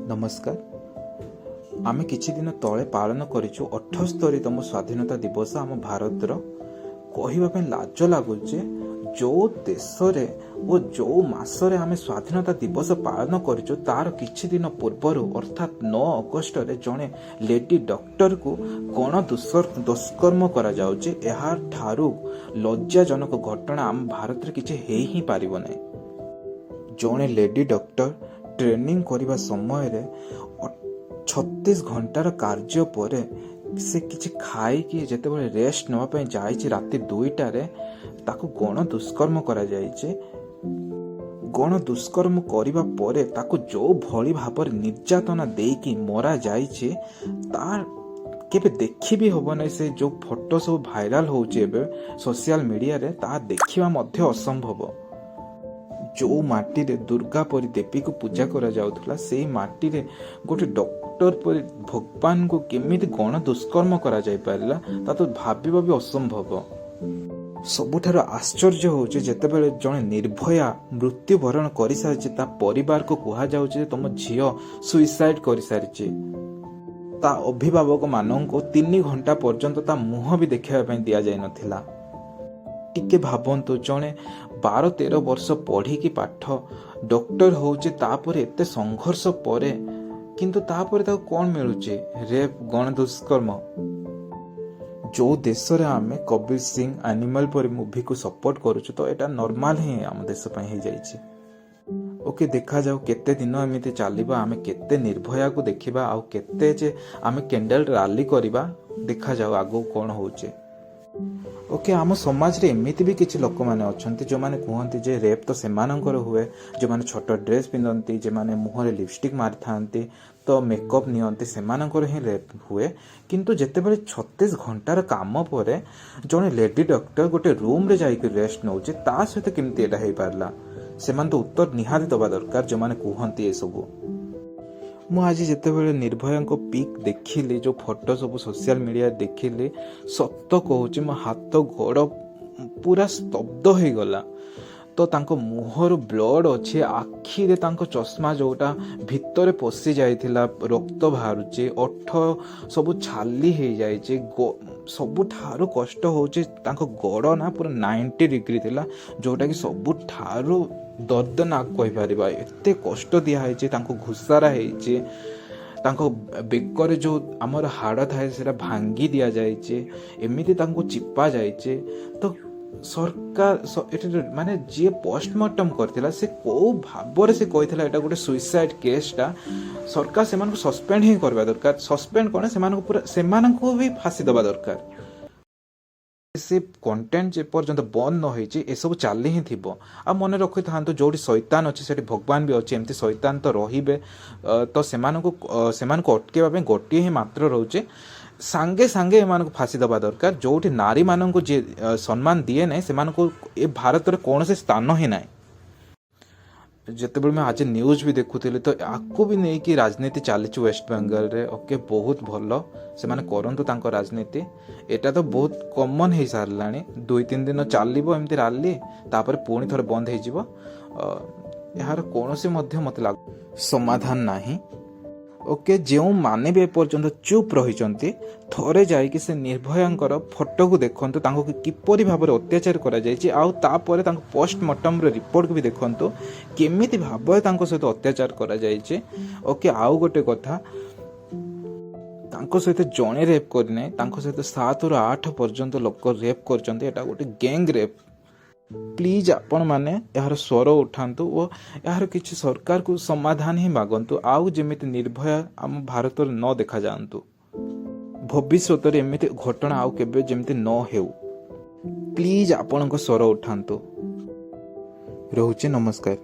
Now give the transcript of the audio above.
नमस्कार। आमे किछि दिन तले पालन करिछु 78तम स्वाधीनता दिवस आम भारतर। कहवा पे लाज लगुचे जो देश रे ओ जो मासरे आमे स्वाधीनता दिवस पालन करिछु तार किछि दिन पूर्वर अर्थात 9 अगस्ट रे जणे लेडी डॉक्टर को गण दुष्कर्म करा जाउचे। एहार ठारू लज्जाजनक घटना आम भारत रे किछि हेई ही पारिबो नै। जणे लेडी डॉक्टर ट्रेनिंग करने समय 36 घंटार कार्य पर से किछि खाई कि जेते बळे रेस्ट नवा पे जाइछि राति 2टारे ताको गण दुष्कर्म करा जाइछि। गण दुष्कर्म करिबा परे ताको जो भली भाबर निर्यातना देकी मरा जाइछि तार केबे देखि भी होबो नै। से जो फोटो सब भाइराल होउछि एबे सोशल मीडिया रे ता देखिबा मध्ये असंभव। जो माटी रे दुर्गा परी देवी को पूजा करा जाउथला सेई माटी रे गोटे डॉक्टर परी भगवान को केमिति गण दुष्कर्म करा जाय पारिला ता तो भाबिबा भी असंभव। सबुठार आश्चर्य होउचे जेतेबेले जणे निर्भया मृत्युवरण करि सारिचे ता परिवार को कुहा जाउचे तुम झियो सुइसाइड करि सारिचे। ता अभिभावक माननको 3 घंटा पर्यंत ता मुह भी देखिबा पई दिया जाय नथिला। टिके भाबंतु जणे 12-13 वर्ष पढ़ी की पाठ डॉक्टर होचे तापर एते संघर्ष परे किंतु तापर ता कोन मिलुचे रेप गण दुष्कर्म। जो देश रे आमे कबीर सिंह एनिमल पर मूवी को सपोर्ट करूछु तो एटा नॉर्मल ही आम देश पई हे जाइछि। ओके देखा जाऊ केते दिन एमिति चलिबा आमे केते निर्भया को देखिबा आ केते जे आमे कैंडल रैली करिबा देखा जाऊ आगो कोन होचे। ओके आम समाज रे एमिति भी किछि लोक माने अछंती जो माने कहंती जे रेप तो सेमानंकर हुए जो माने छोट ड्रेस पिंदंती जे माने मुह रे लिपस्टिक मारि थांती तो मेकअप नियंती सेमानंकर ही रेप हुए। किंतु जेते बेले 36 घंटार काम परे जने लेडी डॉक्टर गोटे रूम रे जाई रेस्ट नउचे ता सहित केमती एटा हेई पारला सेमान तो उत्तर निहाती दबा दरकार जो माने कहंती ए सब। मु आज जितेबाला निर्भया को पिक देखिली जो फोटो सब सोशल मीडिया देखिली सत कहूँ मो हाथ गोड़ पूरा स्तब्ध हो गला। तो तांको मुहर ब्लड अच्छे आखिरे तांको चश्मा जोटा भितरे पशि जाइथिला रक्त बाहरुचे ओठ सब छाली हो जाइए। सबुठारु कष्ट होचे तांको गोड़ ना पूरा 90 डिग्री थिला जोटा कि सबुठारु दर्दनाक कहि परिबा। एते कष्ट दिया है तांको घुसारा है तांको बेकर जो आमर हाड़ थाए सेटा भांगी दिया जाइए एमिति तांको चिपा जाइए। तो सरकार माने जे पोस्टमार्टम करथिला से को भाबरे से कहिथिला एटा गोटे सुइसाइड केसटा सरकार सेमान को सस्पेंड ही करबा दरकार। सस्पेंड कोने सेमान को पूरा सेमान को भी फांसी दबा दरकार। से कंटेंट जे पर्यंत बंद न होइछि ए सब चाली ही थिबो। आ मने रखि थांतो जोडी शैतान अछि सेठी भगवान भी अछि एमती शैतान तो रहिबे। तो सेमान को अटकेबा पे गोटी ही मात्र रहउचे सांगे सांगे एमान को फांसी दबा दरकार। जोठी नारी मान को जे सम्मान दिए नै सेमान को ए भारत रे कोनसे स्थान ही नै। जितेबाला मैं आज न्यूज भी देखुली तो आपको भी नहीं कि राजनीति चली वेस्ट बेंगल रे। ओके बहुत भल से माने करंतु तांको राजनीति एटा तो बहुत कॉमन हो सारलानी। 2-3 दिन चलिबो एमती रैली तापर पुणी थोड़े बंद हो जिवो। यार कोनोसी मध्य मते लागु समाधान नाही। ओके जो माने भी एपर्यंत चुप रही थोड़े जाइए से निर्भयांकर फोटो को देखते किपरि भाव में अत्याचार करा पोस्टमार्टम रिपोर्ट को भी देखते केमिति भाव सहित अत्याचार करा। ओके आउ गोटे कथा सहित जड़े रेप करना सहित 7 ରୁ 8 पर्यंत लोक रेप कर गोटे गैंग रेप। प्लीज आपण माने यार स्वर उठांतु और यार किसी सरकार को समाधान ही मागंतु। आउ जेमिति निर्भया आम भारत न देखा जातु भविष्य में एमिति घटना आउ केबे जेमिति न हेउ। प्लीज आपण स्वर उठांतु। रहुचे नमस्कार।